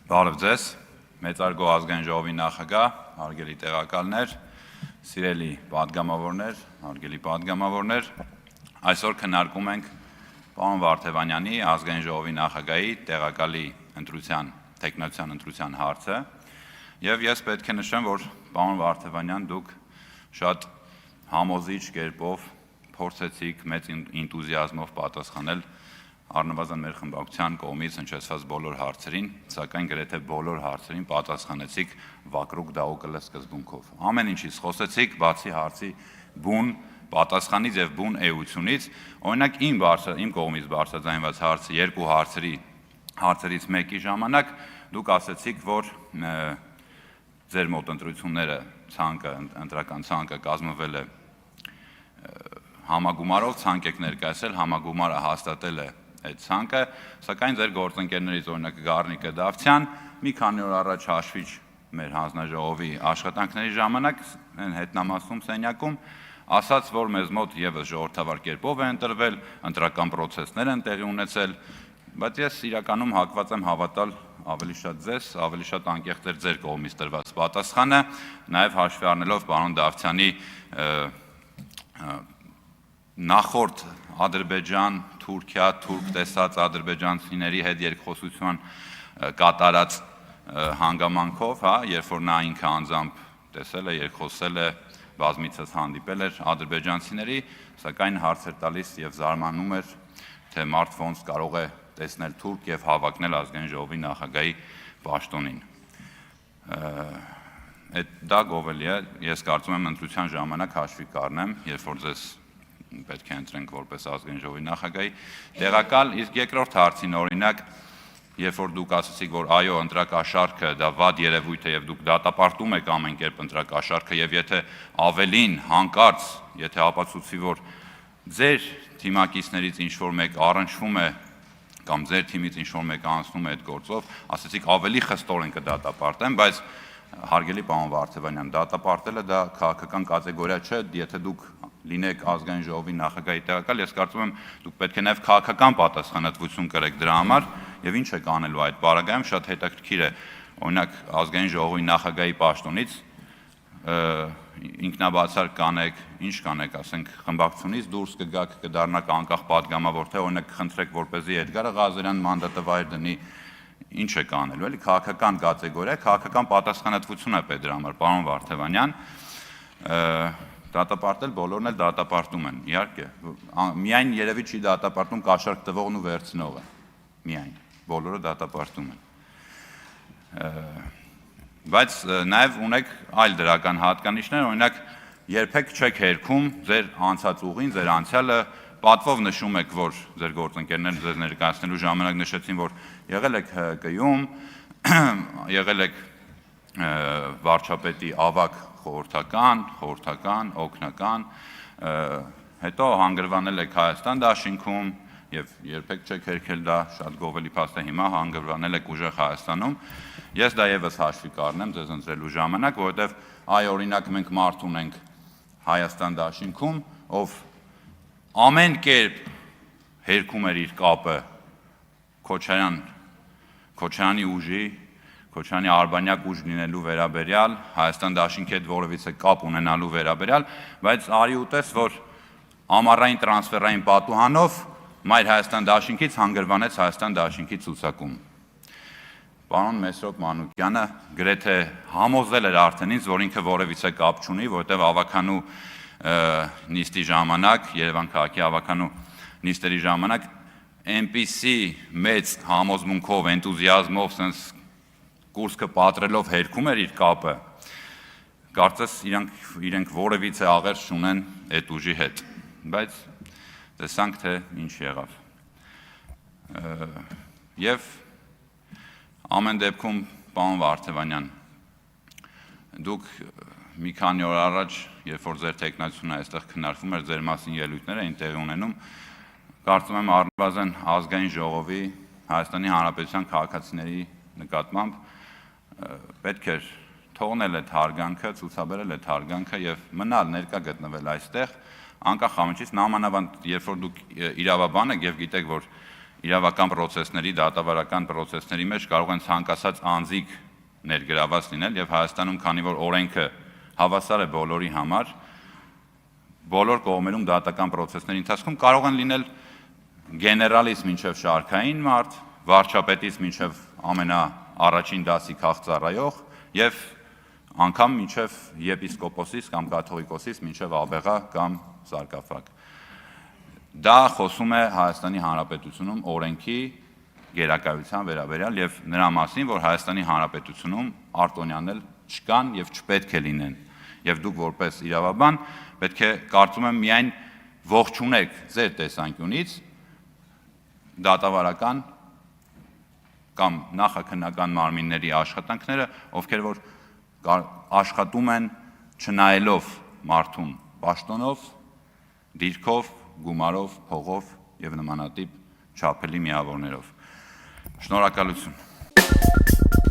Բարև ձեզ, մեծարգո ազգային ժողովի նախագահ, հարգելի տեղակալներ, սիրելի պատգամավորներ, հարգելի պատգամավորներ, այսօր քննարկում ենք պարոն Վարդևանյանի ազգային ժողովի նախագահի տեղակալի թեկնածության ընտրության հարցը, եւ ես պետք է նշեմ, որ պարոն Վարդևանյան, դուք շատ համոզիչ կերպով փորձեցիք մեծ ինտուզիազմով պատասխանել առնվազն մեր խմբակցության կողմից հնչեցված բոլոր հարցերին, սակայն գրեթե բոլոր հարցերին պատասխանեցիք վակրուկ դաուկլը սկզբունքով։ Ամեն ինչից խոսեցիք, բացի հարցի բուն պատասխանից եւ բուն էությունից, օրինակ իմ կողմից բարձրաձայնված հարցը երկու հարցերից մեկի ժամանակ դուք ասացիք, որ ձեր մոտ ընտրությունները ընտրական ցանկը կազմվել է համագումարով, ցանկ եք ներկայացել, համագումարը հաստատել է այդ ցանկը, սակայն ձեր գործընկերներից օրինակ Գառնիկը Դավթյան մի քանի օր առաջ հաշվիչ մեր հանձնաժողովի աշխատանքների ժամանակ հետնամասում սենյակում ասաց, որ մեզ մոտ եւս ժողովրդավար կերպով է ընտրվել, ընտրական process-ներ են տեղի ունեցել, բայց ես իրականում հակված եմ հավատալ ավելի շատ ձեզ, ավելի շատ անկեղծ էր ձեր կողմից տրված պատասխանը, նաեւ հաշվի առնելով պարոն Դավթյանի նախորդ Ադրբեջան, Թուրքիա, թուրք տեսած ադրբեջանցիների հետ երկխոսության կատարած հանգամանքով, երբ որ նա ինքը անձամբ տեսել է, երկխոսել է, բազմիցս հանդիպել էր ադրբեջանցիների, սակայն հարց էր տալիս եւ զարմանում էր, թե մարդ ոնց կարող է տեսնել թուրք եւ հավակնել ազգային ժողովի նախագահի պաշտոնին։ Դա գովելի է, ես կարծում եմ ընտրության ժամանակ հաշվի կառնեմ, երբ որ ձեզ պետք է ընտրենք որպես ազգային ժողովի նախագահի տեղակալ, իսկ երկրորդ հարցին օրինակ, երբ որ դուք ասացիք, որ այո, ընտրակաշառքը դա վատ երևույթ է եւ դուք դատապարտում եք ամեն կերպ ընտրակաշառքը եւ եթե ավելին հանկարծ, եթե ապացուցվի, որ ձեր թիմակիցներից ինչ որ մեկ առնչվում է կամ ձեր թիմից ինչ որ մեկը անցնում է այդ գործով, ասացիք ավելի խստորեն կդատապարտեմ, բայց հարգելի պարոն Վարդևանյան, դատապարտելը դա քաղաքական կատեգորիա չէ, եթե դուք լինեք ազգային ժողովի նախագահի տեղակալ, ես կարծում եմ դուք պետք է նաև քաղաքական պատասխանատվություն կրեք դրա համար եւ ինչ եք անելու այդ բaragայում շատ հետաքրքիր է օրինակ ազգային ժողովի նախագահի պաշտոնից ինքնաբացար կանեք, ինչ կանեք, ասենք խմբակցությունից դուրս կգաք, կդառնաք անկախ պատգամավոր, թե օրինակ կխնդրեք որպեսզի Էդգար Ղազարյան մանդատը վայր դնի, ինչ եք անելու, էլի քաղաքական կատեգորիա, քաղաքական պատասխանատվություն է պետք դրա համար, պարոն Վարդևանյան, դատապարտել բոլորն էլ դատապարտում են, իհարկե, միայն երևի չի դատապարտում կաշառք տվողն ու վերցնողը, միայն, բոլորը դատապարտում են, բայց նաև ունեք այլ դրական հատկանիշներ, օրինակ երբեք չեք հերքում ձեր անցած ուղին, ձեր անցյալը, պատվով նշում եք, որ ձեր գործընկերներն ձեզ ներկայացնելու ժամանակ նշեցին, որ եղել եք ՀԿ-ում, եղել եք վարչապետի ավագ խորհրդական, օգնական, հետո հանգրվանել եք Հայաստան դաշինքում եւ երբեք չեք հերքել դա շատ գովելի փաստ է հիմա հանգրվանել եք ուժեղ Հայաստանում։ Ես դա եւս հաշվի կառնեմ ձեզ ընտրելու ժամանակ, որովհետեւ այ օրինակ մենք մարդ ունենք Հայաստան դաշինքում, ով ամեն կերպ հերքում էր իր կապը Քոչարյանի ուժի Քոչարյանի արբանյակ ուժ լինելու վերաբերյալ, Հայաստան դաշինքի հետ որևիցե կապ ունենալու վերաբերյալ, բայց արի ուտես, որ ամառային տրանսֆերային պատուհանով Մայր Հայաստան դաշինքից հանգրվանեց Հայաստան դաշինքի ցուցակում։ Պարոն Մեսրոպ Մանուկյանը գրեթե համոզել էր արդեն ինձ, որ ինքը որևիցե կապ չունի, որտեղ ավականու նիստի ժամանակ, Երևան քաղաքի ավականու նիստերի ժամանակ այնպիսի մեծ համոզմունքով, էնտուզիազմով, sense կուրսքը պատրելով հերքում էր իր կապը, կարծես իրենք որևիցե աղերս չունեն այդ ուժի հետ, բայց տեսանք, թե ինչ եղավ։ Եվ ամեն դեպքում, պարոն Վարդևանյան, դուք մի քանի օր առաջ, երբ որ ձեր թեկնածությունը այստեղ քննարկվում էր, ձեր մասին ելույթներ էին տեղի ունենում, կարծում եմ առնվազն ազգային ժողովի, Հայաստանի Հանրապետության քաղաքացիների նկատմամբ պետք էր թողնել այդ հարգանքը, ցուցաբերել այդ հարգանքը եւ մնալ ներկա գտնվել այստեղ, անկախ ամենից նամանավանդ, երբ որ դուք իրավաբան եք եւ գիտեք, որ իրավական պրոցեսների, դատավարական պրոցեսների մեջ կարող են ցանկացած անձիկ ներգրաված լինել եւ Հայաստանում, քանի որ օրենքը հավասար է բոլորի համար, բոլոր կողմերում դատական պրոցեսների ընթացքում կարող են լինել գեներալից մինչև շարքային մարդ, վարչապետից մինչև ամենաառաջին դասի քաղծառայող եւ անգամ մինչև եպիսկոպոսից կամ կաթողիկոսից մինչև աբեղա կամ սարկաֆագ։ Դա խոսում է Հայաստանի Հանրապետությունում օրենքի գերակայության վերաբերյալ եւ նրա մասին, որ Հայաստանի Հանրապետությունում արտոնյաներ չկան եւ չպետք է լինեն։ Եվ դուք որպես իրավաբան պետք է կարծում եմ միայն ողջունեք ձեր տեսանկյունից դատավարական կամ նախաքննական մարմինների աշխատանքները, ովքեր որ աշխատում են չնայելով մարդուն պաշտոնով, դիրքով, գումարով, փողով եւ նմանատիպ չափելի միավորներով։ Շնորհակալություն։